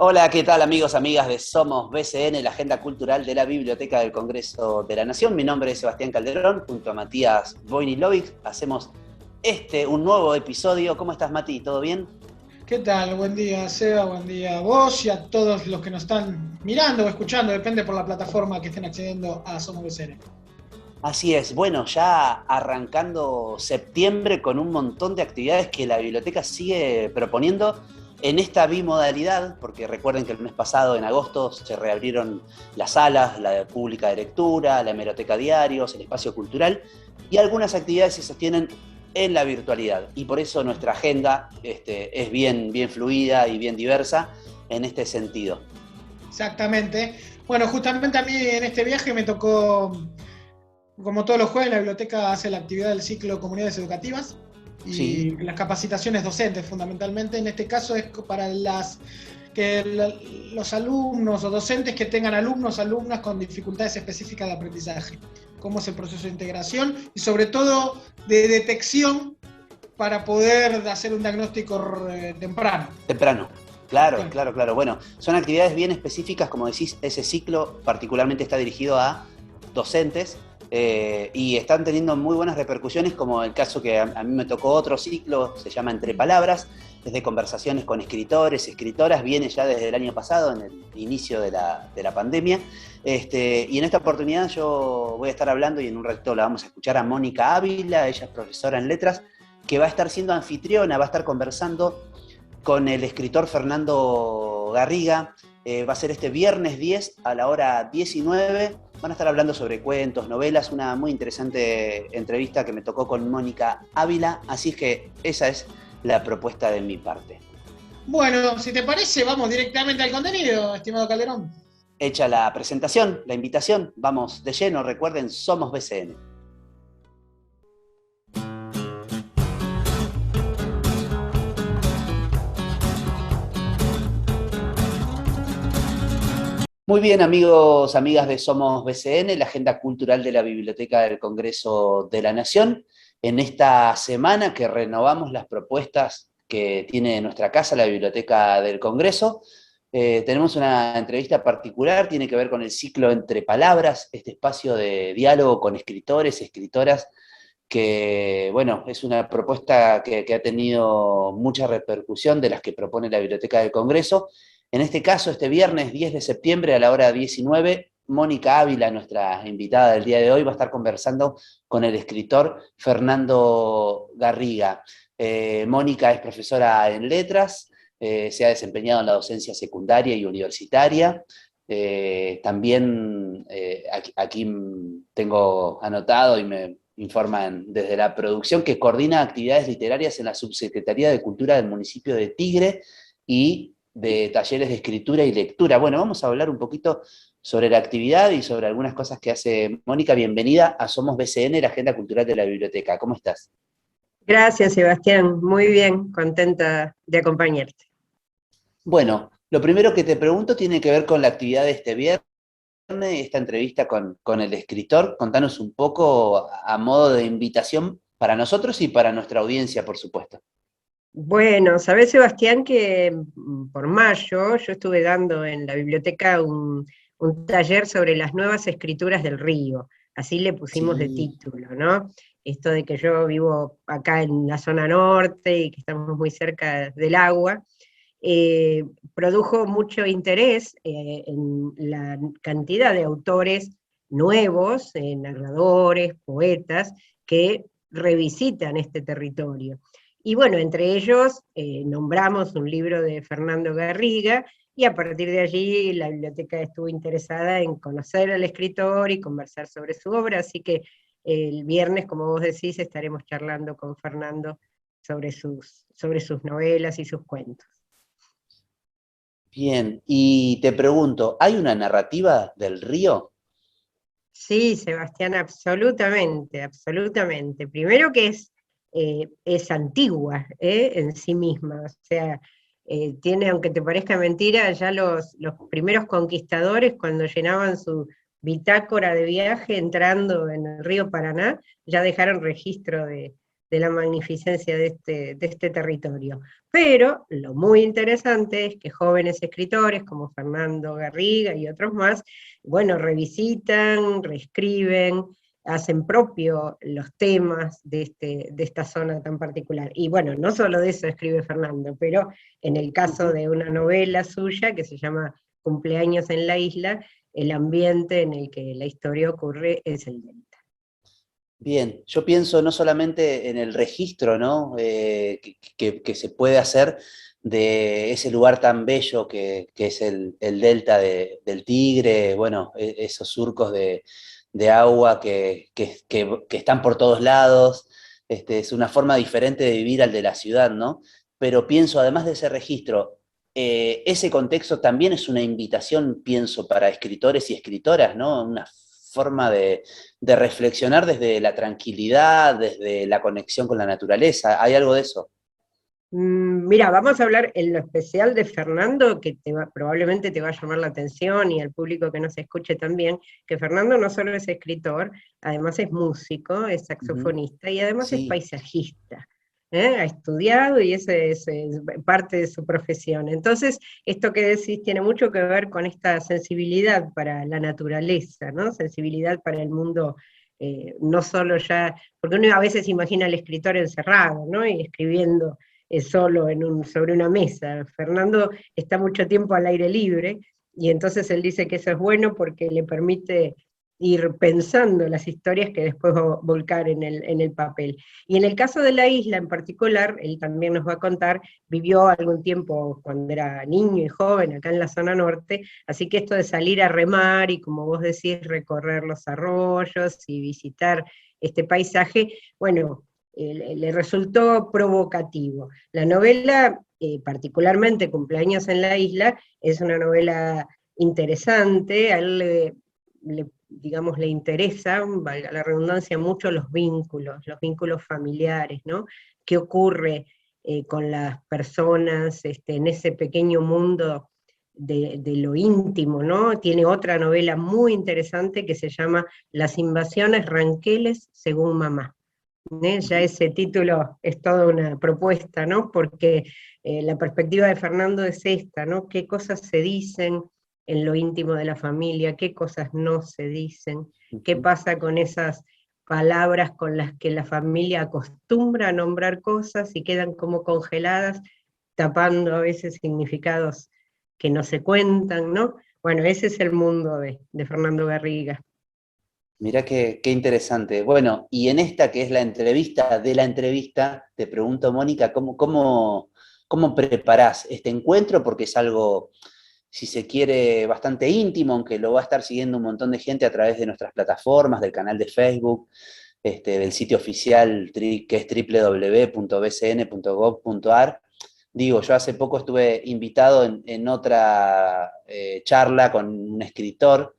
Hola, ¿qué tal amigos, amigas de Somos BCN, la agenda cultural de la Biblioteca del Congreso de la Nación? Mi nombre es Sebastián Calderón, junto a Matías Voinilovic hacemos un nuevo episodio. ¿Cómo estás, Mati? ¿Todo bien? ¿Qué tal? Buen día, Seba, buen día a vos y a todos los que nos están mirando o escuchando, depende por la plataforma que estén accediendo a Somos BCN. Así es, bueno, ya arrancando septiembre con un montón de actividades que la biblioteca sigue proponiendo en esta bimodalidad, porque recuerden que el mes pasado, en agosto, se reabrieron las salas, la pública de lectura, la hemeroteca diarios, el espacio cultural, y algunas actividades se sostienen en la virtualidad. Y por eso nuestra agenda es bien fluida y bien diversa en este sentido. Exactamente. Bueno, justamente a mí en este viaje me tocó, como todos los jueves, la biblioteca hace la actividad del ciclo Comunidades Educativas Sí, y las capacitaciones docentes fundamentalmente. En este caso es para los alumnos o docentes que tengan alumnos, alumnas con dificultades específicas de aprendizaje. Cómo es el proceso de integración y sobre todo de detección para poder hacer un diagnóstico temprano. temprano. Claro, Claro. claro, claro. Bueno, son actividades bien específicas, como decís, ese ciclo particularmente está dirigido a docentes y están teniendo muy buenas repercusiones, como el caso que a mí me tocó otro ciclo, se llama Entre Palabras, es de conversaciones con escritores, escritoras, viene ya desde el año pasado, en el inicio de la pandemia. Y en esta oportunidad yo voy a estar hablando y en un ratito la vamos a escuchar a Mónica Ávila, ella es profesora en letras, que va a estar siendo anfitriona, va a estar conversando con el escritor Fernando Garriga. Va a ser este viernes 10 a la hora 19. Van a estar hablando sobre cuentos, novelas, una muy interesante entrevista que me tocó con Mónica Ávila. Así es que esa es la propuesta de mi parte. Bueno, si te parece, vamos directamente al contenido, estimado Calderón. Hecha la presentación, la invitación, vamos de lleno. Recuerden, somos BCN. Muy bien, amigos, amigas de Somos BCN, la agenda cultural de la Biblioteca del Congreso de la Nación. En esta semana que renovamos las propuestas que tiene nuestra casa, la Biblioteca del Congreso, tenemos una entrevista particular, tiene que ver con el ciclo Entre Palabras, este espacio de diálogo con escritores, escritoras, que, bueno, es una propuesta que ha tenido mucha repercusión de las que propone la Biblioteca del Congreso. En este caso, este viernes 10 de septiembre a la hora 19, Mónica Ávila, nuestra invitada del día de hoy, va a estar conversando con el escritor Fernando Garriga. Mónica es profesora en letras, se ha desempeñado en la docencia secundaria y universitaria. También aquí tengo anotado y me informan desde la producción que coordina actividades literarias en la Subsecretaría de Cultura del municipio de Tigre y de talleres de escritura y lectura. Bueno, vamos a hablar un poquito sobre la actividad y sobre algunas cosas que hace Mónica. Bienvenida a Somos BCN, la agenda cultural de la biblioteca. ¿Cómo estás? Gracias, Sebastián. Muy bien, contenta de acompañarte. Bueno, lo primero que te pregunto tiene que ver con la actividad de este viernes, esta entrevista con el escritor. Contanos un poco a modo de invitación para nosotros y para nuestra audiencia, por supuesto. Bueno, sabés, Sebastián, que por mayo yo estuve dando en la biblioteca un taller sobre las nuevas escrituras del río, así le pusimos de Sí, título, ¿no? Esto de que yo vivo acá en la zona norte y que estamos muy cerca del agua, eh, produjo mucho interés en la cantidad de autores nuevos, narradores, poetas, que revisitan este territorio. Y bueno, entre ellos nombramos un libro de Fernando Garriga, y a partir de allí la biblioteca estuvo interesada en conocer al escritor y conversar sobre su obra, así que el viernes, como vos decís, estaremos charlando con Fernando sobre sus novelas y sus cuentos. bien. Y te pregunto, ¿hay una narrativa del río? Sí, Sebastián, absolutamente, absolutamente. Primero que es antigua en sí misma, o sea, tiene, aunque te parezca mentira, ya los primeros conquistadores cuando llenaban su bitácora de viaje entrando en el río Paraná, ya dejaron registro de la magnificencia de este territorio. Pero lo muy interesante es que jóvenes escritores como Fernando Garriga y otros más, bueno, revisitan, reescriben, hacen propio los temas de esta zona tan particular. Y bueno, no solo de eso escribe Fernando, pero en el caso de una novela suya que se llama Cumpleaños en la Isla, el ambiente en el que la historia ocurre es el delta. Bien, yo pienso no solamente en el registro, ¿no? Que se puede hacer de ese lugar tan bello que es el delta del Tigre, bueno, esos surcos de agua que están por todos lados, es una forma diferente de vivir al de la ciudad, ¿no? Pero pienso, además de ese registro, ese contexto también es una invitación, pienso, para escritores y escritoras, ¿no? Una forma de reflexionar desde la tranquilidad, desde la conexión con la naturaleza. ¿Hay algo de eso? Mira, vamos a hablar en lo especial de Fernando, que probablemente te va a llamar la atención y al público que nos escuche también, que Fernando no solo es escritor, además es músico, es Ujú. saxofonista y además es Sí, paisajista. Ha estudiado y ese es parte de su profesión. Entonces, esto que decís tiene mucho que ver con esta sensibilidad para la naturaleza, ¿no? Sensibilidad para el mundo, no solo ya, porque uno a veces imagina al escritor encerrado, ¿no? Y escribiendo solo sobre una mesa. Fernando está mucho tiempo al aire libre y entonces él dice que eso es bueno porque le permite ir pensando las historias que después va a volcar en el papel. Y en el caso de la isla en particular, él también nos va a contar, vivió algún tiempo cuando era niño y joven acá en la zona norte, así que esto de salir a remar y como vos decís, recorrer los arroyos y visitar este paisaje, bueno, le resultó provocativo. La novela, particularmente Cumpleaños en la Isla, es una novela interesante, a él digamos, le interesa, valga la redundancia, mucho los vínculos familiares, ¿no? ¿Qué ocurre con las personas en ese pequeño mundo de lo íntimo, ¿no? Tiene otra novela muy interesante que se llama Las invasiones ranqueles según mamá. Ya ese título es toda una propuesta, ¿no? Porque la perspectiva de Fernando es esta, ¿no? ¿Qué cosas se dicen en lo íntimo de la familia? ¿Qué cosas no se dicen? ¿Qué ujú. pasa con esas palabras con las que la familia acostumbra a nombrar cosas y quedan como congeladas, tapando a veces significados que no se cuentan, ¿no? Bueno, ese es el mundo de Fernando Garriga. Mirá qué interesante. Bueno, y en esta que es la entrevista de la entrevista, te pregunto, Mónica, ¿cómo preparás este encuentro? Porque es algo, si se quiere, bastante íntimo, aunque lo va a estar siguiendo un montón de gente a través de nuestras plataformas, del canal de Facebook, del sitio oficial que es www.bcn.gov.ar. Digo, yo hace poco estuve invitado en otra charla con un escritor,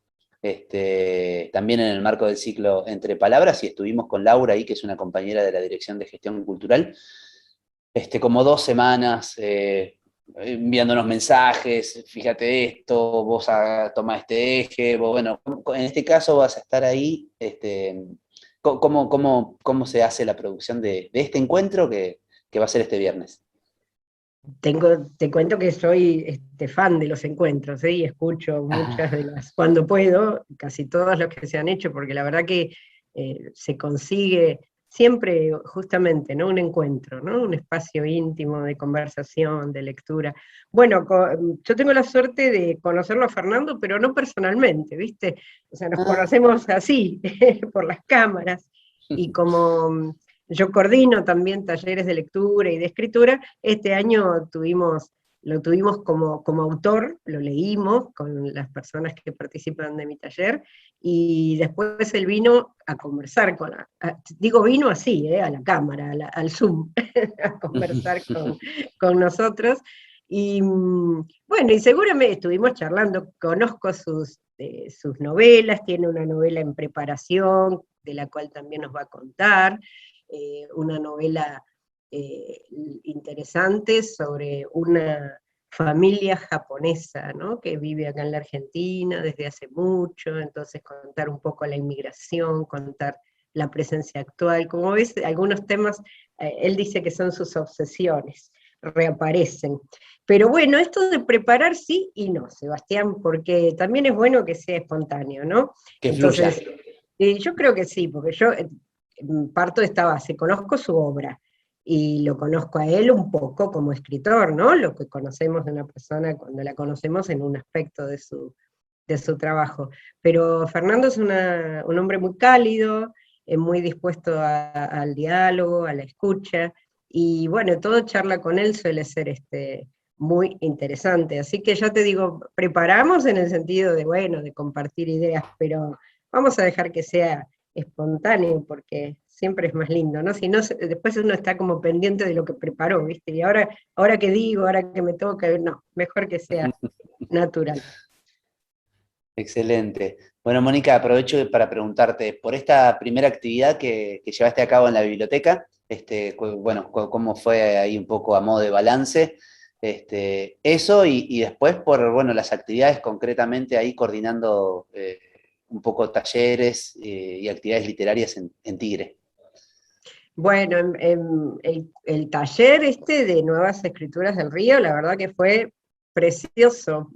también en el marco del ciclo Entre Palabras, y estuvimos con Laura ahí, que es una compañera de la Dirección de Gestión Cultural, como 2 semanas, enviándonos mensajes, fíjate esto, vos toma este eje, vos, bueno, en este caso vas a estar ahí, ¿cómo se hace la producción de este encuentro que va a ser este viernes? Te cuento que soy fan de los encuentros, ¿eh? Y escucho muchas de las, cuando puedo, casi todas las que se han hecho, porque la verdad que se consigue siempre justamente, ¿no? Un encuentro, ¿no? Un espacio íntimo de conversación, de lectura. Bueno, yo tengo la suerte de conocerlo a Fernando, pero no personalmente, ¿viste? O sea, nos Ah, conocemos así, por las cámaras, y como yo coordino también talleres de lectura y de escritura. Este año lo tuvimos como autor, lo leímos con las personas que participan de mi taller, y después él vino a conversar digo vino así, a la cámara, al Zoom, a conversar con nosotros. Y bueno, y seguramente estuvimos charlando, conozco sus novelas, tiene una novela en preparación, de la cual también nos va a contar, una novela interesante sobre una familia japonesa, ¿no? Que vive acá en la Argentina desde hace mucho, entonces contar un poco la inmigración, contar la presencia actual. Como ves, algunos temas, él dice que son sus obsesiones, reaparecen. Pero bueno, esto de preparar sí y no, Sebastián, porque también es bueno que sea espontáneo, ¿no? Que fluya. Entonces, yo creo que sí, porque yo parto de esta base, conozco su obra, y lo conozco a él un poco como escritor, ¿no? Lo que conocemos de una persona cuando la conocemos en un aspecto de su trabajo. Pero Fernando es un hombre muy cálido, muy dispuesto al diálogo, a la escucha, y bueno, todo charla con él suele ser muy interesante. Así que ya te digo, preparamos en el sentido de, bueno, de compartir ideas, pero vamos a dejar que sea espontáneo, porque siempre es más lindo, ¿no? Si no, después uno está como pendiente de lo que preparó, ¿viste? Y ahora que digo, ahora que me toca, no, mejor que sea natural. Excelente. Bueno, Mónica, aprovecho para preguntarte, por esta primera actividad que llevaste a cabo en la biblioteca, bueno, cómo fue ahí un poco a modo de balance, eso y después por, bueno, las actividades concretamente ahí coordinando un poco talleres y actividades literarias en Tigre. Bueno, el taller de Nuevas Escrituras del Río, la verdad que fue precioso.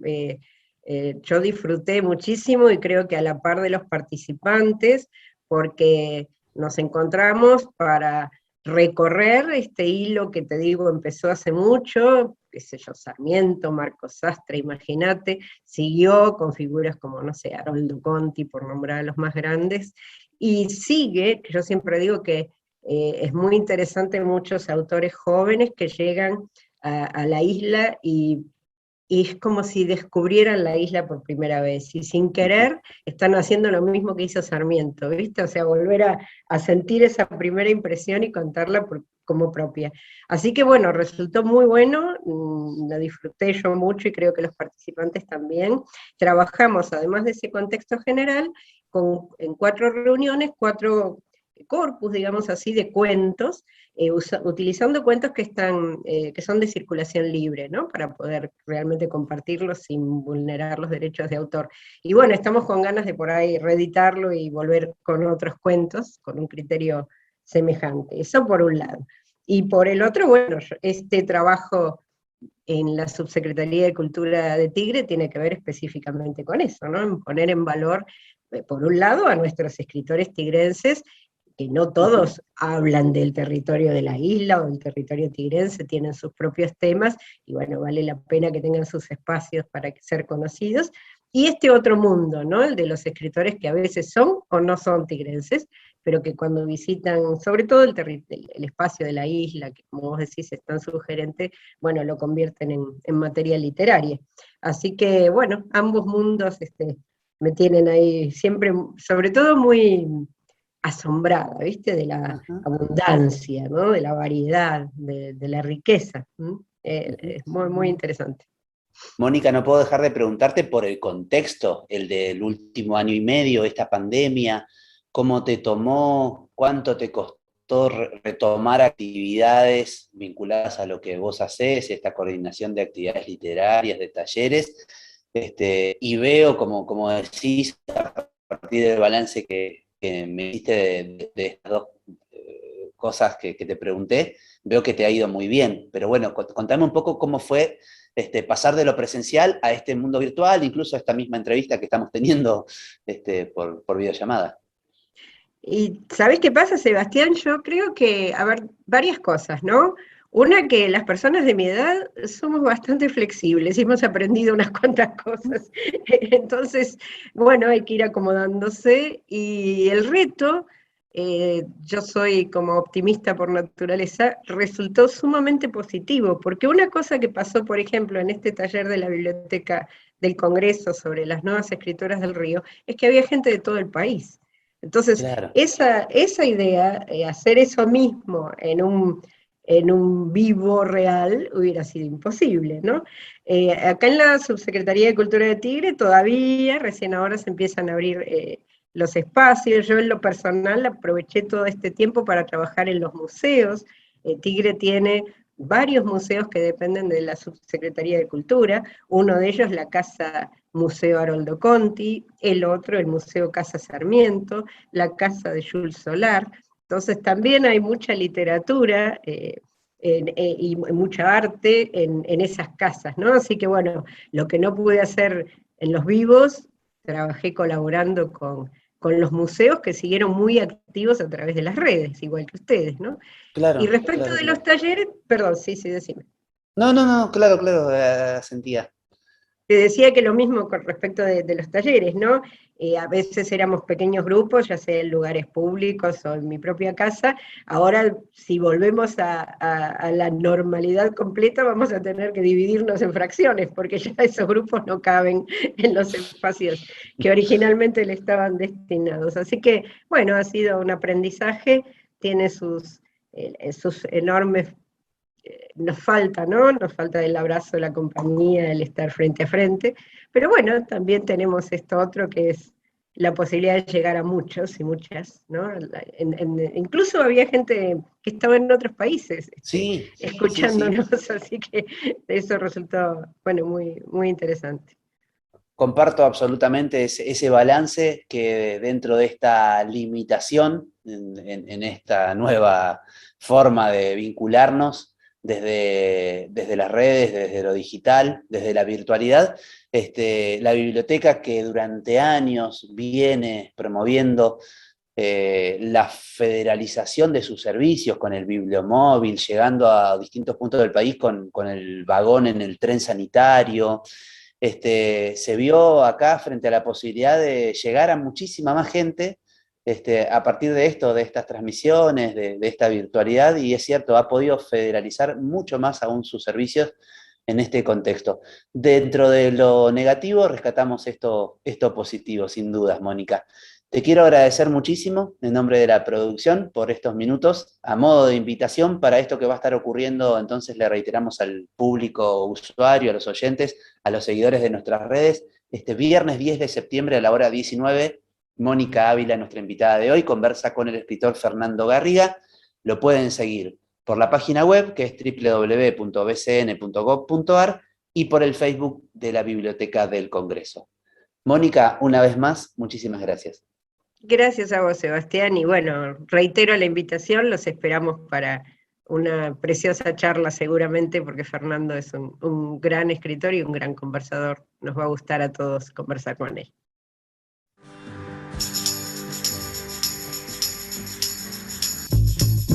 Yo disfruté muchísimo y creo que a la par de los participantes, porque nos encontramos para recorrer este hilo que te digo empezó hace mucho, qué sé yo, Sarmiento, Marcos Sastre, imagínate, siguió con figuras como, no sé, Haroldo Conti, por nombrar a los más grandes, y sigue, que yo siempre digo que es muy interesante muchos autores jóvenes que llegan a la isla y es como si descubrieran la isla por primera vez, y sin querer están haciendo lo mismo que hizo Sarmiento, ¿viste? O sea, volver a sentir esa primera impresión y contarla como propia. Así que bueno, resultó muy bueno, lo disfruté yo mucho y creo que los participantes también. Trabajamos, además de ese contexto general, en 4 reuniones, 4 corpus, digamos así, de cuentos, utilizando cuentos que son de circulación libre, ¿no? Para poder realmente compartirlos sin vulnerar los derechos de autor. Y bueno, estamos con ganas de por ahí reeditarlo y volver con otros cuentos, con un criterio semejante. Eso por un lado. Y por el otro, bueno, este trabajo en la Subsecretaría de Cultura de Tigre tiene que ver específicamente con eso, ¿no? En poner en valor, por un lado, a nuestros escritores tigrenses, que no todos hablan del territorio de la isla o del territorio tigrense, tienen sus propios temas, y bueno, vale la pena que tengan sus espacios para ser conocidos, y este otro mundo, ¿no? El de los escritores que a veces son o no son tigrenses, pero que cuando visitan, sobre todo el espacio de la isla, que como vos decís es tan sugerente, bueno, lo convierten en materia literaria. Así que, bueno, ambos mundos me tienen ahí siempre, sobre todo muy asombrada, ¿viste? De la abundancia, ¿no? De la variedad, de la riqueza. Es muy, muy interesante. Mónica, no puedo dejar de preguntarte por el contexto, el del último año y medio, esta pandemia, cómo te tomó, cuánto te costó retomar actividades vinculadas a lo que vos hacés, esta coordinación de actividades literarias, de talleres, y veo, como decís, a partir del balance que me diste de estas dos cosas que te pregunté, veo que te ha ido muy bien, pero bueno, contame un poco cómo fue pasar de lo presencial a este mundo virtual, incluso a esta misma entrevista que estamos teniendo por videollamada. Y ¿sabés qué pasa, Sebastián? Yo creo que, a ver, varias cosas, ¿no? Una, que las personas de mi edad somos bastante flexibles y hemos aprendido unas cuantas cosas. Entonces, bueno, hay que ir acomodándose. Y el reto, yo soy como optimista por naturaleza, resultó sumamente positivo, porque una cosa que pasó, por ejemplo, en este taller de la Biblioteca del Congreso sobre las nuevas escrituras del Río, es que había gente de todo el país. Entonces, Claro. esa idea, hacer eso mismo en un vivo real, hubiera sido imposible, ¿no? Acá en la Subsecretaría de Cultura de Tigre todavía, recién ahora se empiezan a abrir los espacios. Yo en lo personal aproveché todo este tiempo para trabajar en los museos. Tigre tiene varios museos que dependen de la Subsecretaría de Cultura, uno de ellos la Casa Museo Haroldo Conti, el otro el Museo Casa Sarmiento, la Casa de Jules Solar. Entonces también hay mucha literatura y mucha arte en esas casas, ¿no? Así que bueno, lo que no pude hacer en los vivos, trabajé colaborando con los museos que siguieron muy activos a través de las redes, igual que ustedes, ¿no? Y Claro, respecto claro, de los claro. talleres, perdón, sí, decime. No, no, no, claro, claro, sentía. Te decía que lo mismo con respecto de los talleres, ¿no? A veces éramos pequeños grupos, ya sea en lugares públicos o en mi propia casa. Ahora, si volvemos a la normalidad completa, vamos a tener que dividirnos en fracciones, porque ya esos grupos no caben en los espacios que originalmente le estaban destinados. Así que, bueno, ha sido un aprendizaje, tiene sus enormes nos falta, ¿no? Nos falta el abrazo, la compañía, el estar frente a frente, pero bueno, también tenemos esto otro que es la posibilidad de llegar a muchos y muchas, ¿no? Incluso había gente que estaba en otros países Sí, sí, sí. escuchándonos, así que eso resultó, bueno, muy, muy interesante. Comparto absolutamente ese balance que dentro de esta limitación, en esta nueva forma de vincularnos desde las redes, desde lo digital, desde la virtualidad, la biblioteca que durante años viene promoviendo la federalización de sus servicios con el bibliomóvil, llegando a distintos puntos del país con el vagón en el tren sanitario. Se vio acá frente a la posibilidad de llegar a muchísima más gente a partir de esto, de estas transmisiones, de esta virtualidad, y es cierto, ha podido federalizar mucho más aún sus servicios en este contexto. Dentro de lo negativo, rescatamos esto positivo, sin dudas, Mónica. Te quiero agradecer muchísimo en nombre de la producción por estos minutos. A modo de invitación para esto que va a estar ocurriendo, entonces le reiteramos al público usuario, a los oyentes, a los seguidores de nuestras redes, este viernes 10 de septiembre a la hora 19, Mónica Ávila, nuestra invitada de hoy, conversa con el escritor Fernando Garriga. Lo pueden seguir por la página web, que es www.bcn.gov.ar, y por el Facebook de la Biblioteca del Congreso. Mónica, una vez más, muchísimas gracias. Gracias a vos, Sebastián, y bueno, reitero la invitación, los esperamos para una preciosa charla seguramente, porque Fernando es un gran escritor y un gran conversador. Nos va a gustar a todos conversar con él.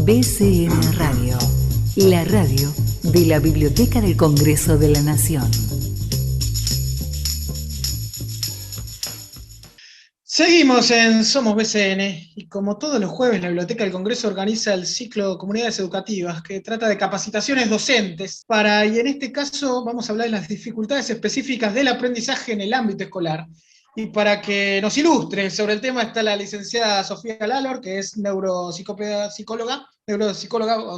BCN Radio, la radio de la Biblioteca del Congreso de la Nación. Seguimos en Somos BCN y como todos los jueves la Biblioteca del Congreso organiza el ciclo Comunidades Educativas que trata de capacitaciones docentes y en este caso vamos a hablar de las dificultades específicas del aprendizaje en el ámbito escolar. Y para que nos ilustre sobre el tema está la licenciada Sofía Lalor, que es neuropsicóloga o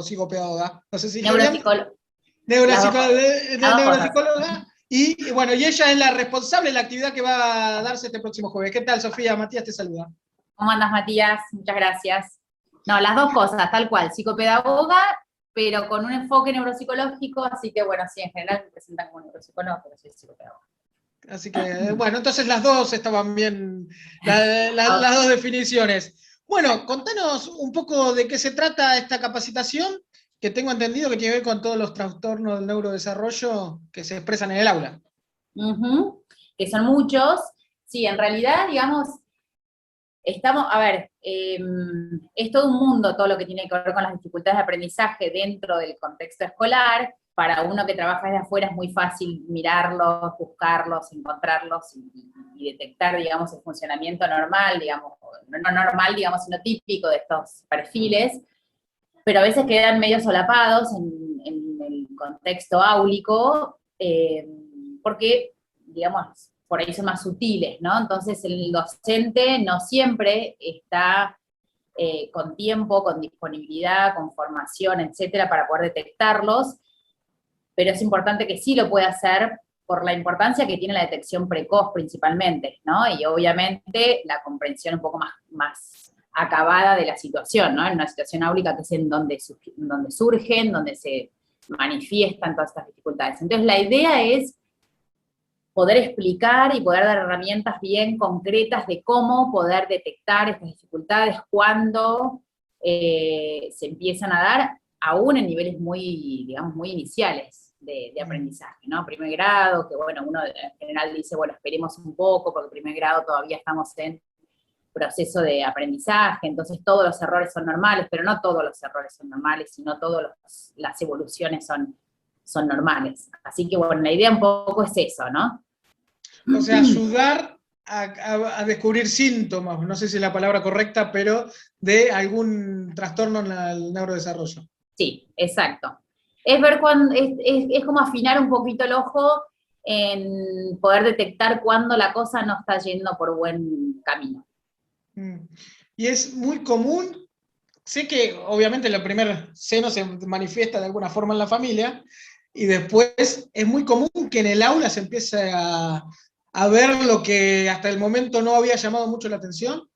psicopedagoga, no sé si neuropsicóloga. Y bueno, y ella es la responsable de la actividad que va a darse este próximo jueves. ¿Qué tal, Sofía? Matías te saluda. ¿Cómo andas, Matías? Muchas gracias. No, las dos cosas, tal cual, psicopedagoga, pero con un enfoque neuropsicológico, así que bueno, sí, en general me presentan como neuropsicóloga, pero soy psicopedagoga. Así que, bueno, entonces las dos estaban bien, las dos definiciones. Bueno, contanos un poco de qué se trata esta capacitación, que tengo entendido que tiene que ver con todos los trastornos del neurodesarrollo que se expresan en el aula. Que son muchos. Sí, en realidad, digamos, es todo un mundo todo lo que tiene que ver con las dificultades de aprendizaje dentro del contexto escolar. Para uno que trabaja desde afuera es muy fácil mirarlos, buscarlos, encontrarlos y detectar, digamos, el funcionamiento normal, digamos, no normal, digamos, sino típico de estos perfiles, pero a veces quedan medio solapados en el contexto áulico, porque, digamos, por ahí son más sutiles, ¿no? Entonces el docente no siempre está con tiempo, con disponibilidad, con formación, etcétera, para poder detectarlos, pero es importante que sí lo pueda hacer por la importancia que tiene la detección precoz principalmente, ¿no? Y obviamente la comprensión un poco más acabada de la situación, ¿no? En una situación áulica que es en donde surgen, donde se manifiestan todas estas dificultades. Entonces la idea es poder explicar y poder dar herramientas bien concretas de cómo poder detectar estas dificultades cuando se empiezan a dar, aún en niveles muy, digamos, muy iniciales de aprendizaje, ¿no? Primer grado, que bueno, uno en general dice, bueno, esperemos un poco, porque primer grado todavía estamos en proceso de aprendizaje, entonces todos los errores son normales, pero no todos los errores son normales, sino todas las evoluciones son normales. Así que bueno, la idea un poco es eso, ¿no? O sea, ayudar a descubrir síntomas, no sé si es la palabra correcta, pero de algún trastorno en el neurodesarrollo. Sí, exacto. Es ver cuando, es como afinar un poquito el ojo en poder detectar cuando la cosa no está yendo por buen camino. Y es muy común, sé que obviamente el primer seno se manifiesta de alguna forma en la familia, y después es muy común que en el aula se empiece a ver lo que hasta el momento no había llamado mucho la atención.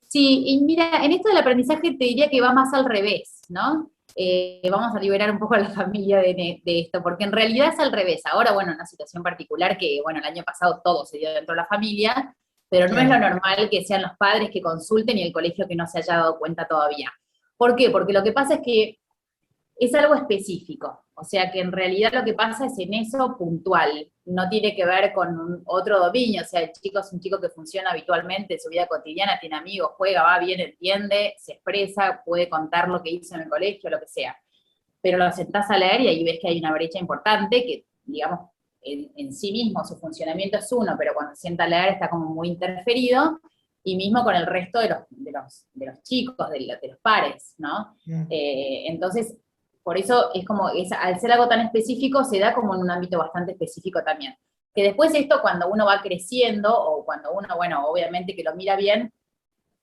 Sí, y mira, en esto del aprendizaje te diría que va más al revés, ¿no? Vamos a liberar un poco a la familia de esto, porque en realidad es al revés. Ahora, bueno, una situación particular que, bueno, el año pasado todo se dio dentro de la familia, pero no es lo normal que sean los padres que consulten y el colegio que no se haya dado cuenta todavía. ¿Por qué? Porque lo que pasa es que es algo específico, o sea que en realidad lo que pasa es en eso puntual, no tiene que ver con otro dominio, o sea, el chico es un chico que funciona habitualmente en su vida cotidiana, tiene amigos, juega, va bien, entiende, se expresa, puede contar lo que hizo en el colegio, lo que sea. Pero lo sentás a leer y ahí ves que hay una brecha importante que, digamos, en sí mismo su funcionamiento es uno, pero cuando se sienta a leer está como muy interferido, y mismo con el resto de los chicos, de los pares, ¿no? Entonces, por eso es como, al ser algo tan específico, se da como en un ámbito bastante específico también. Que después esto, cuando uno va creciendo, o cuando uno, bueno, obviamente que lo mira bien,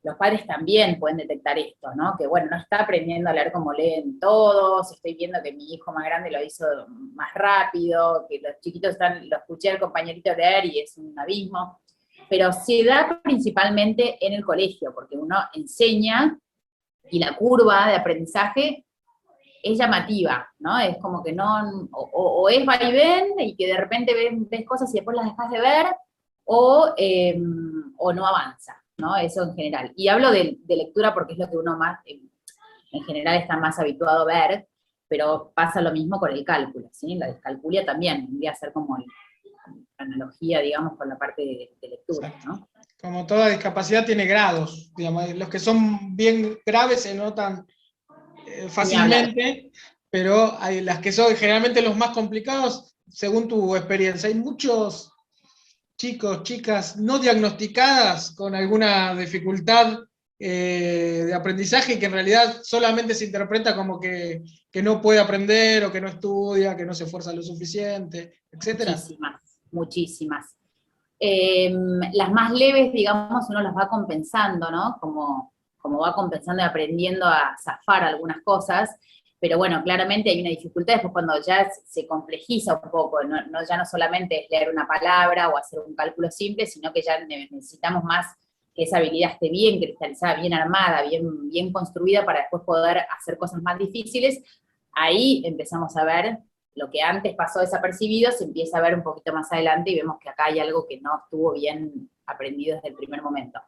los padres también pueden detectar esto, ¿no? Que bueno, no está aprendiendo a leer como leen todos, estoy viendo que mi hijo más grande lo hizo más rápido, que los chiquitos lo escuché al compañerito leer y es un abismo. Pero se da principalmente en el colegio, porque uno enseña y la curva de aprendizaje es llamativa, ¿no? Es como que no, o es va y ven, y que de repente ves cosas y después las dejas de ver, o no avanza, ¿no? Eso en general. Y hablo de lectura porque es lo que uno más, en general está más habituado a ver, pero pasa lo mismo con el cálculo, ¿sí? La descalculia también, vendría a ser como la analogía, digamos, con la parte de lectura, ¿no? Como toda discapacidad tiene grados, digamos, los que son bien graves se notan fácilmente, pero hay las que son generalmente los más complicados, según tu experiencia. Hay muchos chicos, chicas no diagnosticadas con alguna dificultad de aprendizaje que en realidad solamente se interpreta como que no puede aprender o que no estudia, que no se esfuerza lo suficiente, etc. Muchísimas. Las más leves, digamos, uno las va compensando, ¿no? Como va compensando y aprendiendo a zafar algunas cosas, pero bueno, claramente hay una dificultad después cuando ya se complejiza un poco, ya no solamente es leer una palabra o hacer un cálculo simple, sino que ya necesitamos más que esa habilidad esté bien cristalizada, bien armada, bien construida para después poder hacer cosas más difíciles. Ahí empezamos a ver lo que antes pasó desapercibido, se empieza a ver un poquito más adelante y vemos que acá hay algo que no estuvo bien aprendido desde el primer momento.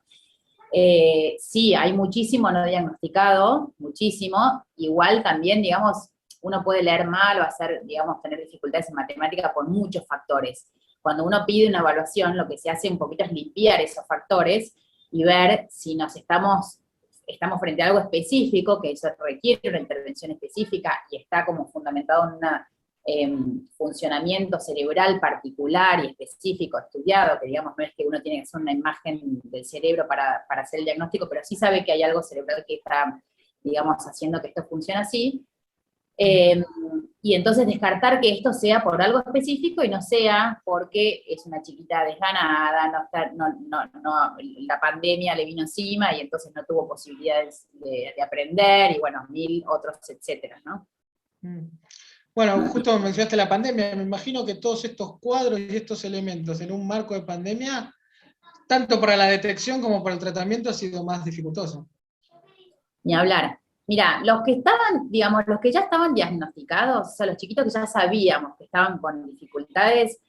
Sí, hay muchísimo no diagnosticado, muchísimo. Igual también, digamos, uno puede leer mal o digamos, tener dificultades en matemática por muchos factores. Cuando uno pide una evaluación, lo que se hace un poquito es limpiar esos factores y ver si estamos frente a algo específico, que eso requiere una intervención específica y está como fundamentado en un funcionamiento cerebral particular y específico, estudiado, que digamos no es que uno tiene que hacer una imagen del cerebro para hacer el diagnóstico, pero sí sabe que hay algo cerebral que está, digamos, haciendo que esto funcione así. Y entonces descartar que esto sea por algo específico y no sea porque es una chiquita desganada, la pandemia le vino encima y entonces no tuvo posibilidades de aprender, y bueno, mil otros, etcétera, ¿no? Bueno, justo mencionaste la pandemia, me imagino que todos estos cuadros y estos elementos en un marco de pandemia, tanto para la detección como para el tratamiento, ha sido más dificultoso. Ni hablar. Mira, los que estaban, digamos, los que ya estaban diagnosticados, o sea, los chiquitos que ya sabíamos que estaban con dificultades,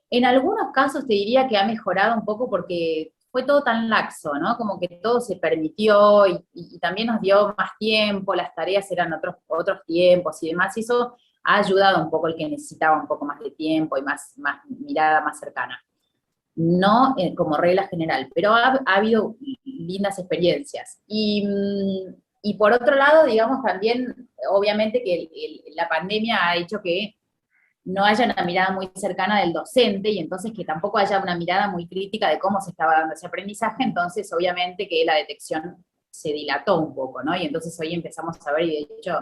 en algunos casos te diría que ha mejorado un poco porque fue todo tan laxo, ¿no? Como que todo se permitió y también nos dio más tiempo, las tareas eran otros tiempos y demás, y eso ha ayudado un poco el que necesitaba un poco más de tiempo y más mirada más cercana. No como regla general, pero ha habido lindas experiencias. Y por otro lado, digamos también, obviamente que la pandemia ha hecho que no haya una mirada muy cercana del docente y entonces que tampoco haya una mirada muy crítica de cómo se estaba dando ese aprendizaje, entonces obviamente que la detección se dilató un poco, ¿no? Y entonces hoy empezamos a ver, y de hecho,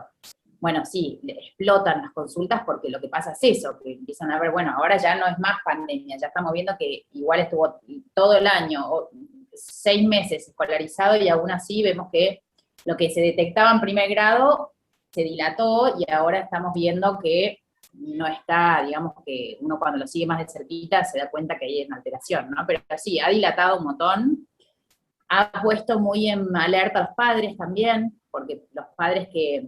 bueno, sí, explotan las consultas porque lo que pasa es eso, que empiezan a ver, bueno, ahora ya no es más pandemia, ya estamos viendo que igual estuvo todo el año, 6 meses escolarizado y aún así vemos que lo que se detectaba en primer grado se dilató y ahora estamos viendo que no está, digamos que uno cuando lo sigue más de cerquita se da cuenta que hay una alteración, ¿no? Pero sí, ha dilatado un montón, ha puesto muy en alerta a los padres también, porque los padres que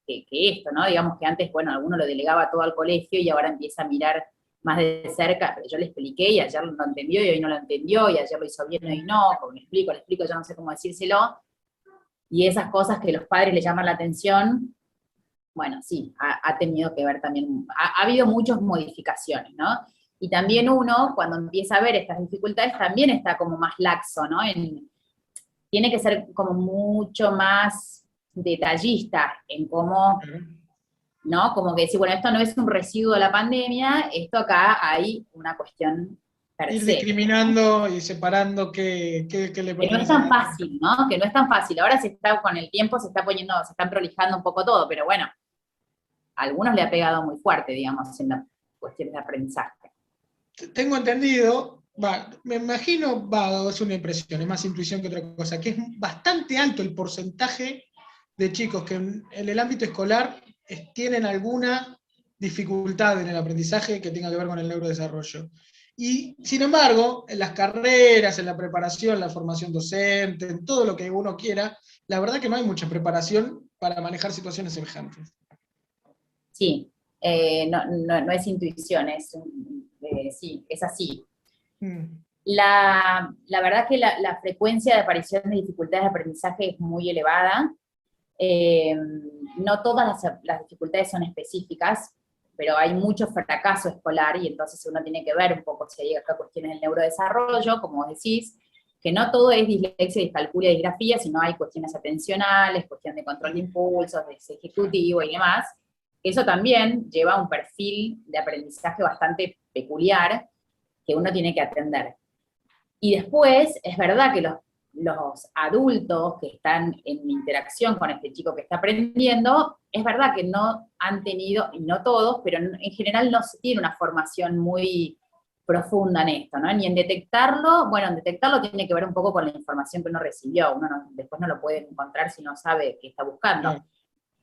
esto, ¿no? Digamos que antes, bueno, alguno lo delegaba todo al colegio y ahora empieza a mirar más de cerca, pero yo le expliqué y ayer lo entendió y hoy no lo entendió, y ayer lo hizo bien y hoy no, como le explico, yo no sé cómo decírselo, y esas cosas que los padres le llaman la atención, bueno, sí, ha tenido que ver también, ha habido muchas modificaciones, ¿no? Y también uno, cuando empieza a ver estas dificultades, también está como más laxo, ¿no? Tiene que ser como mucho más detallista en cómo, ¿no? Como que decir, bueno, esto no es un residuo de la pandemia, esto acá hay una cuestión per Ir se. discriminando y separando qué le Que no es pertenece. tan fácil, ¿no? Que no es tan fácil. Ahora con el tiempo se están prolijando un poco todo, pero bueno, a algunos le ha pegado muy fuerte, digamos, en las cuestiones de aprendizaje. Tengo entendido, me imagino, es una impresión, es más intuición que otra cosa, que es bastante alto el porcentaje de chicos que en el ámbito escolar tienen alguna dificultad en el aprendizaje que tenga que ver con el neurodesarrollo. Y, sin embargo, en las carreras, en la preparación, en la formación docente, en todo lo que uno quiera, la verdad que no hay mucha preparación para manejar situaciones semejantes. Sí, no es intuición, sí, es así. La verdad que la frecuencia de aparición de dificultades de aprendizaje es muy elevada. No todas las dificultades son específicas, pero hay mucho fracaso escolar y entonces uno tiene que ver un poco si hay acá cuestiones del neurodesarrollo, como vos decís, que no todo es dislexia, discalculia, disgrafía, sino hay cuestiones atencionales, cuestión de control de impulsos, de ejecutivo y demás. Eso también lleva un perfil de aprendizaje bastante peculiar que uno tiene que atender. Y después, es verdad que los adultos que están en interacción con este chico que está aprendiendo, es verdad que no han tenido, y no todos, pero en general no se tiene una formación muy profunda en esto, ¿no? Ni en detectarlo, bueno, en detectarlo tiene que ver un poco con la información que uno recibió, uno después no lo puede encontrar si no sabe qué está buscando. Claro.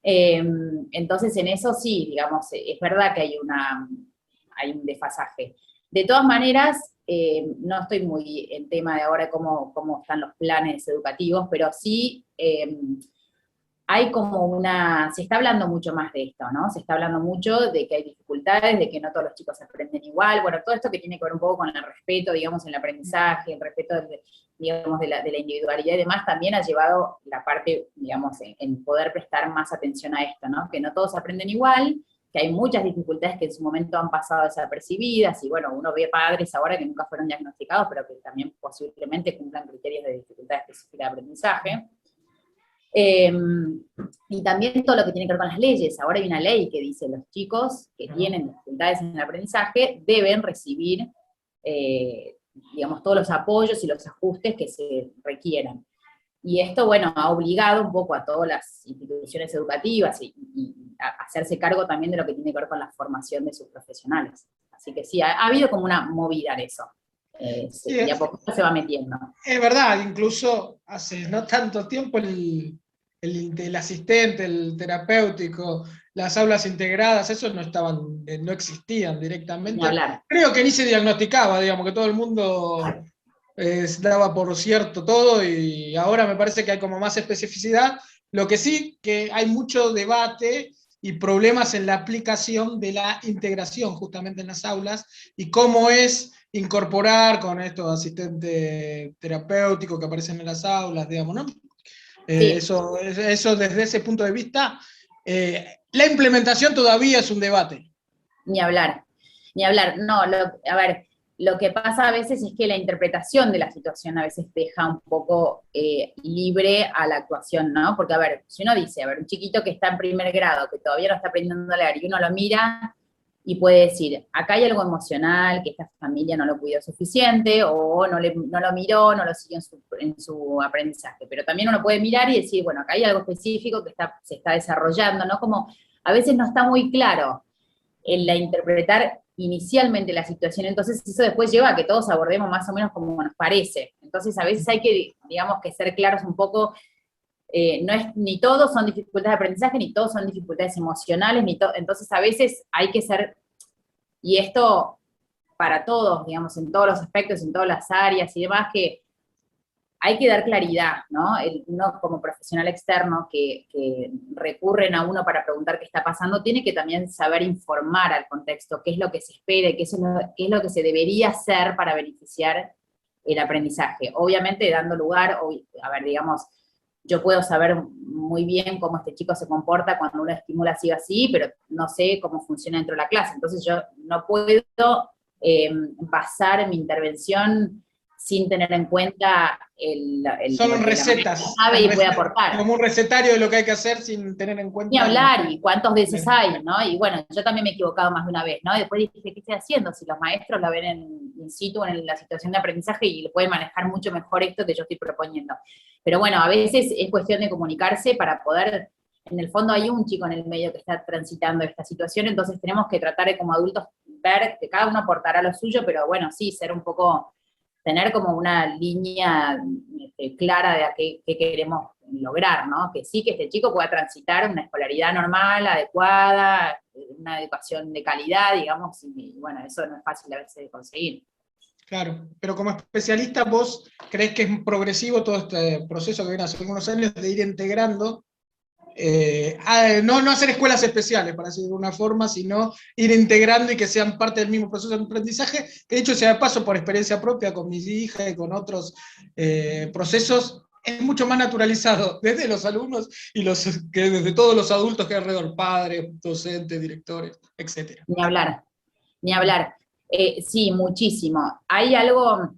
Entonces en eso sí, digamos, es verdad que hay un desfasaje. De todas maneras, no estoy muy en tema de ahora cómo están los planes educativos, pero sí hay como se está hablando mucho más de esto, ¿no? Se está hablando mucho de que hay dificultades, de que no todos los chicos aprenden igual, bueno, todo esto que tiene que ver un poco con el respeto, digamos, en el aprendizaje, el respeto, digamos, de la individualidad y demás, también ha llevado la parte, digamos, en poder prestar más atención a esto, ¿no? Que no todos aprenden igual, que hay muchas dificultades que en su momento han pasado desapercibidas, y bueno, uno ve padres ahora que nunca fueron diagnosticados, pero que también posiblemente cumplan criterios de dificultad específica de aprendizaje. Y también todo lo que tiene que ver con las leyes. Ahora hay una ley que dice los chicos que tienen dificultades en el aprendizaje deben recibir, digamos, todos los apoyos y los ajustes que se requieran. Y esto, bueno, ha obligado un poco a todas las instituciones educativas y a hacerse cargo también de lo que tiene que ver con la formación de sus profesionales. Así que sí, ha habido como una movida en eso. Sí, y a poco se va metiendo. Es verdad, incluso hace no tanto tiempo el asistente, el terapéutico, las aulas integradas, eso no existían directamente. Ni hablar. Creo que ni se diagnosticaba, digamos, que todo el mundo daba por cierto todo, y ahora me parece que hay como más especificidad, Lo que sí, que hay mucho debate y problemas en la aplicación de la integración justamente en las aulas, y cómo es incorporar con estos asistentes terapéuticos que aparecen en las aulas, digamos, ¿no? Sí. Eso desde ese punto de vista, la implementación todavía es un debate. Ni hablar, ni hablar. No, a ver, lo que pasa a veces es que la interpretación de la situación a veces deja un poco libre a la actuación, ¿no? Porque, a ver, si uno dice, a ver, un chiquito que está en primer grado, que todavía no está aprendiendo a leer, y uno lo mira y puede decir, acá hay algo emocional, que esta familia no lo cuidó suficiente, o no lo miró, no lo siguió en su aprendizaje. Pero también uno puede mirar y decir, bueno, acá hay algo específico que se está desarrollando, ¿no? Como a veces no está muy claro en la interpretar inicialmente la situación, entonces eso después lleva a que todos abordemos más o menos como nos parece. Entonces a veces hay que, digamos, que ser claros un poco, no es, ni todos son dificultades de aprendizaje, ni todos son dificultades emocionales, entonces a veces hay que ser, y esto para todos, digamos, en todos los aspectos, en todas las áreas y demás, que hay que dar claridad, ¿no? Uno como profesional externo que recurren a uno para preguntar qué está pasando, tiene que también saber informar al contexto, qué es lo que se espera, qué es lo que se debería hacer para beneficiar el aprendizaje. Obviamente dando lugar, a ver, digamos, yo puedo saber muy bien cómo este chico se comporta cuando uno estimula así, pero no sé cómo funciona dentro de la clase. Entonces yo no puedo basar mi intervención sin tener en cuenta Son recetas. Sabe y puede aportar. Como un recetario de lo que hay que hacer sin tener en cuenta. Ni hablar, y cuántos de esos hay, ¿no? Y bueno, yo también me he equivocado más de una vez, ¿no? Y después dije, ¿qué estoy haciendo? Si los maestros lo ven in situ en la situación de aprendizaje y le pueden manejar mucho mejor esto que yo estoy proponiendo. Pero bueno, a veces es cuestión de comunicarse para poder, en el fondo hay un chico en el medio que está transitando esta situación, entonces tenemos que tratar de como adultos ver que cada uno aportará lo suyo, pero bueno, sí, ser un poco, tener como una línea clara de a qué queremos lograr, ¿no? Que sí, que este chico pueda transitar una escolaridad normal, adecuada, una educación de calidad, digamos, y bueno, eso no es fácil a veces de conseguir. Claro, pero como especialista, ¿vos crees que es progresivo todo este proceso que viene hace algunos años de ir integrando? No hacer escuelas especiales, para decirlo de una forma, sino ir integrando y que sean parte del mismo proceso de aprendizaje, que de hecho, sea de paso por experiencia propia con mis hijas y con otros procesos, es mucho más naturalizado desde los alumnos y que desde todos los adultos que hay alrededor, padres, docentes, directores, etc. Ni hablar, ni hablar. Sí, muchísimo. Hay algo,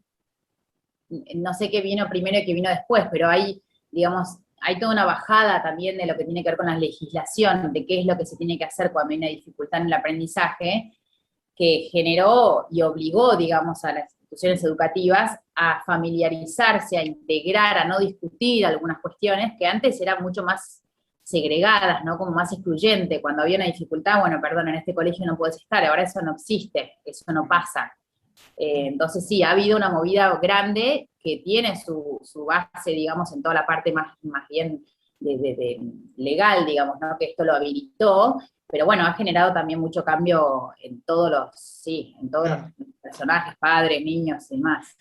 no sé qué vino primero y qué vino después, pero hay, digamos, hay toda una bajada también de lo que tiene que ver con la legislación, de qué es lo que se tiene que hacer cuando hay una dificultad en el aprendizaje, que generó y obligó, digamos, a las instituciones educativas a familiarizarse, a integrar, a no discutir algunas cuestiones que antes eran mucho más segregadas, ¿no? Como más excluyente. Cuando había una dificultad, bueno, perdón, en este colegio no puedes estar, ahora eso no existe, eso no pasa. Entonces sí, ha habido una movida grande que tiene su base, digamos, en toda la parte más bien de legal, digamos, ¿no? Que esto lo habilitó, pero bueno, ha generado también mucho cambio en todos los personajes, padres, niños y demás.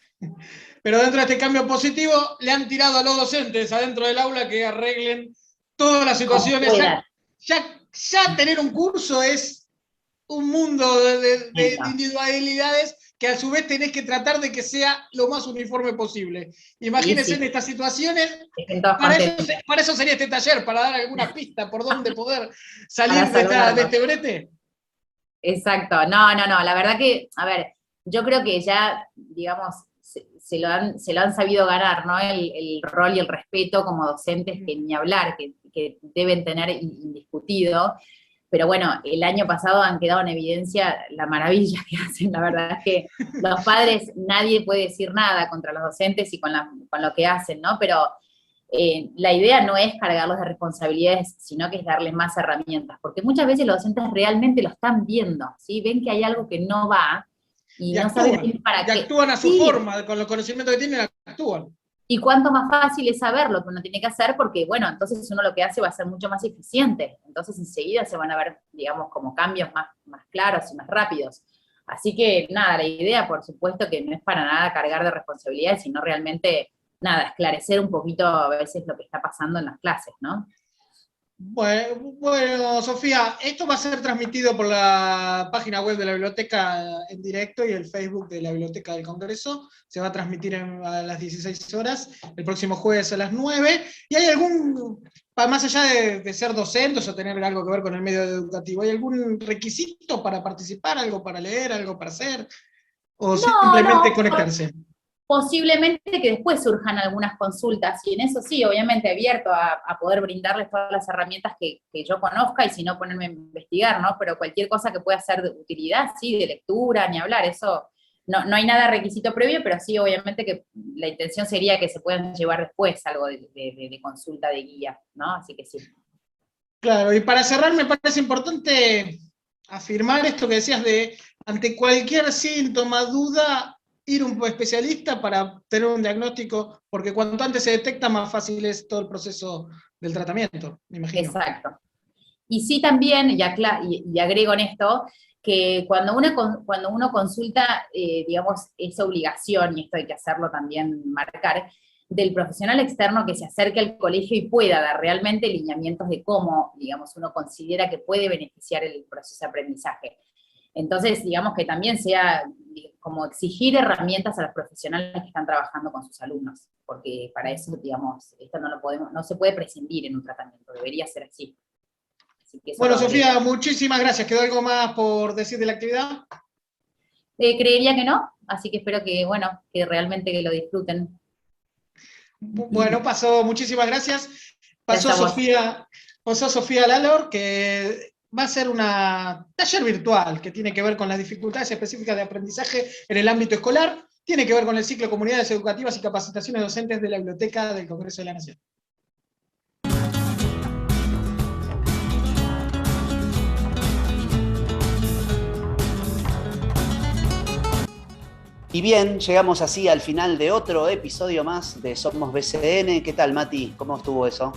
Pero dentro de este cambio positivo, le han tirado a los docentes adentro del aula que arreglen todas las situaciones. Ya tener un curso es un mundo de individualidades que a su vez tenés que tratar de que sea lo más uniforme posible. Imagínense en estas situaciones, para eso sería este taller, para dar alguna pista por dónde poder salir de este brete. Exacto, no, la verdad que, a ver, yo creo que ya, digamos, se lo han sabido ganar, ¿no? El rol y el respeto como docentes, que ni hablar, que deben tener indiscutido. Pero bueno, el año pasado han quedado en evidencia la maravilla que hacen. La verdad es que los padres, nadie puede decir nada contra los docentes y con lo que hacen, ¿no? Pero la idea no es cargarlos de responsabilidades, sino que es darles más herramientas, porque muchas veces los docentes realmente lo están viendo, ¿sí? Ven que hay algo que no va y no saben bien para qué. Y actúan a su forma, con los conocimientos que tienen, actúan. Y cuánto más fácil es saber lo que uno tiene que hacer, porque, bueno, entonces uno lo que hace va a ser mucho más eficiente. Entonces enseguida se van a ver, digamos, como cambios más claros y más rápidos. Así que, nada, la idea, por supuesto, que no es para nada cargar de responsabilidades, sino realmente, nada, esclarecer un poquito a veces lo que está pasando en las clases, ¿no? Bueno, Sofía, esto va a ser transmitido por la página web de la biblioteca en directo y el Facebook de la Biblioteca del Congreso. Se va a transmitir a las 16 horas, el próximo jueves a las 9. ¿Y hay más allá de ser docentes o tener algo que ver con el medio educativo, hay algún requisito para participar, algo para leer, algo para hacer? ¿O simplemente No, conectarse? posiblemente que después surjan algunas consultas, y en eso sí, obviamente abierto a poder brindarles todas las herramientas que yo conozca, y si no ponerme a investigar, ¿no? Pero cualquier cosa que pueda ser de utilidad, sí, de lectura, ni hablar, eso no hay nada requisito previo, pero sí, obviamente que la intención sería que se puedan llevar después algo de consulta, de guía, ¿no? Así que sí. Claro, y para cerrar me parece importante afirmar esto que decías de, ante cualquier síntoma, duda, ir a un especialista para tener un diagnóstico, porque cuanto antes se detecta, más fácil es todo el proceso del tratamiento, me imagino. Exacto. Y sí también, y agrego en esto, que cuando uno consulta, digamos, es obligación, y esto hay que hacerlo también marcar, del profesional externo que se acerque al colegio y pueda dar realmente lineamientos de cómo, digamos, uno considera que puede beneficiar el proceso de aprendizaje. Entonces, digamos que también sea como exigir herramientas a los profesionales que están trabajando con sus alumnos, porque para eso, digamos, esto no se puede prescindir en un tratamiento, debería ser así. Bueno, Sofía, muchísimas gracias. ¿Quedó algo más por decir de la actividad? Creería que no, así que espero que, bueno, que realmente que lo disfruten. Bueno, muchísimas gracias. Pasó Sofía Lalor, que va a ser una taller virtual que tiene que ver con las dificultades específicas de aprendizaje en el ámbito escolar, tiene que ver con el ciclo de Comunidades Educativas y Capacitaciones Docentes de la Biblioteca del Congreso de la Nación. Y bien, llegamos así al final de otro episodio más de Somos BCN. ¿Qué tal, Mati? ¿Cómo estuvo eso?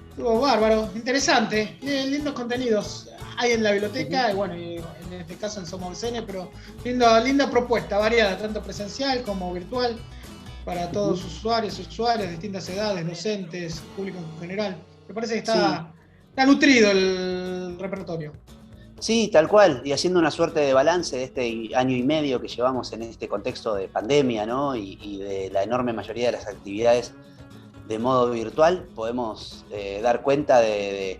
Estuvo bárbaro, interesante, lindos contenidos hay en la biblioteca, y bueno, y en este caso en Somos BCN, pero linda propuesta, variada, tanto presencial como virtual, para todos los usuarios, distintas edades, docentes, público en general. Me parece que está nutrido el repertorio. Sí, tal cual, y haciendo una suerte de balance de este año y medio que llevamos en este contexto de pandemia, ¿no? Y de la enorme mayoría de las actividades de modo virtual, podemos dar cuenta de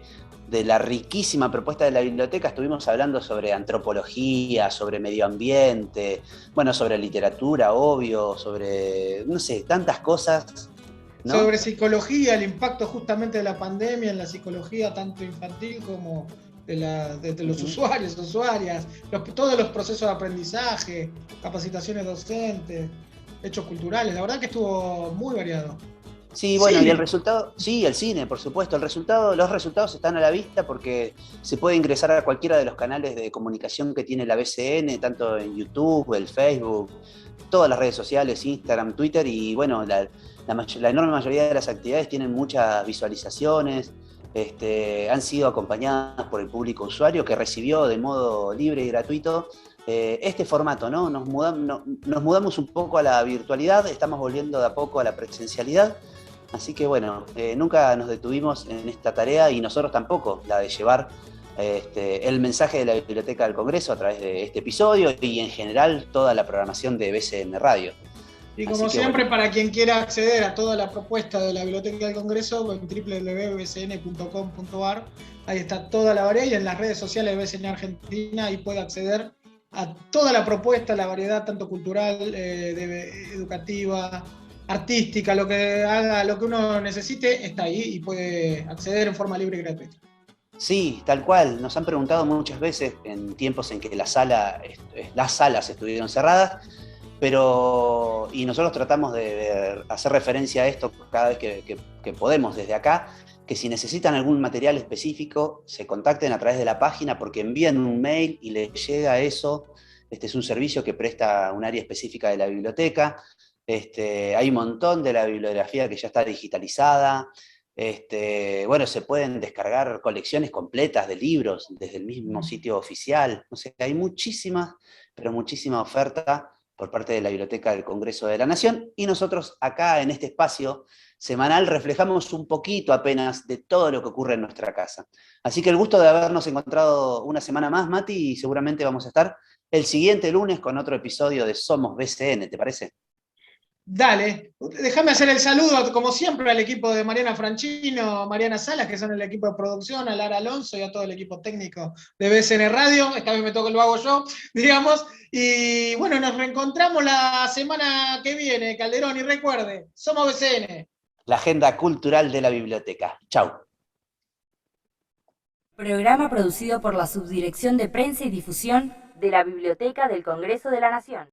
la riquísima propuesta de la biblioteca. Estuvimos hablando sobre antropología, sobre medio ambiente, bueno, sobre literatura, obvio, sobre, no sé, tantas cosas, ¿no? Sobre psicología, el impacto justamente de la pandemia en la psicología, tanto infantil como de los usuarios, usuarias, todos los procesos de aprendizaje, capacitaciones docentes, hechos culturales, la verdad que estuvo muy variado. Sí, bueno, y el resultado, sí, el cine, por supuesto, los resultados están a la vista porque se puede ingresar a cualquiera de los canales de comunicación que tiene la BCN, tanto en YouTube, el Facebook, todas las redes sociales, Instagram, Twitter, y bueno, la enorme mayoría de las actividades tienen muchas visualizaciones, han sido acompañadas por el público usuario que recibió de modo libre y gratuito este formato, ¿no? Nos mudamos un poco a la virtualidad, estamos volviendo de a poco a la presencialidad, así que bueno, nunca nos detuvimos en esta tarea y nosotros tampoco, la de llevar el mensaje de la Biblioteca del Congreso a través de este episodio y en general toda la programación de BCN Radio. Y como siempre, bueno, para quien quiera acceder a toda la propuesta de la Biblioteca del Congreso, en www.bcn.com.ar, ahí está toda la variedad, y en las redes sociales de BCN Argentina, ahí puede acceder a toda la propuesta, la variedad tanto cultural, educativa, artística, lo que uno necesite, está ahí y puede acceder en forma libre y gratuita. Sí, tal cual. Nos han preguntado muchas veces en tiempos en que las salas estuvieron cerradas, y nosotros tratamos de hacer referencia a esto cada vez que podemos desde acá, que si necesitan algún material específico, se contacten a través de la página porque envían un mail y les llega eso. Este es un servicio que presta un área específica de la biblioteca. Hay un montón de la bibliografía que ya está digitalizada. Bueno, se pueden descargar colecciones completas de libros desde el mismo sitio oficial. No sé, hay muchísima, pero muchísima oferta por parte de la Biblioteca del Congreso de la Nación, y nosotros acá en este espacio semanal reflejamos un poquito apenas de todo lo que ocurre en nuestra casa. Así que el gusto de habernos encontrado una semana más, Mati, y seguramente vamos a estar el siguiente lunes con otro episodio de Somos BCN, ¿te parece? Dale, déjame hacer el saludo, como siempre, al equipo de Mariana Franchino, Mariana Salas, que son el equipo de producción, a Lara Alonso y a todo el equipo técnico de BCN Radio. Esta vez me toca, lo hago yo, digamos. Y bueno, nos reencontramos la semana que viene, Calderón, y recuerde, somos BCN. La agenda cultural de la biblioteca. Chau. Programa producido por la Subdirección de Prensa y Difusión de la Biblioteca del Congreso de la Nación.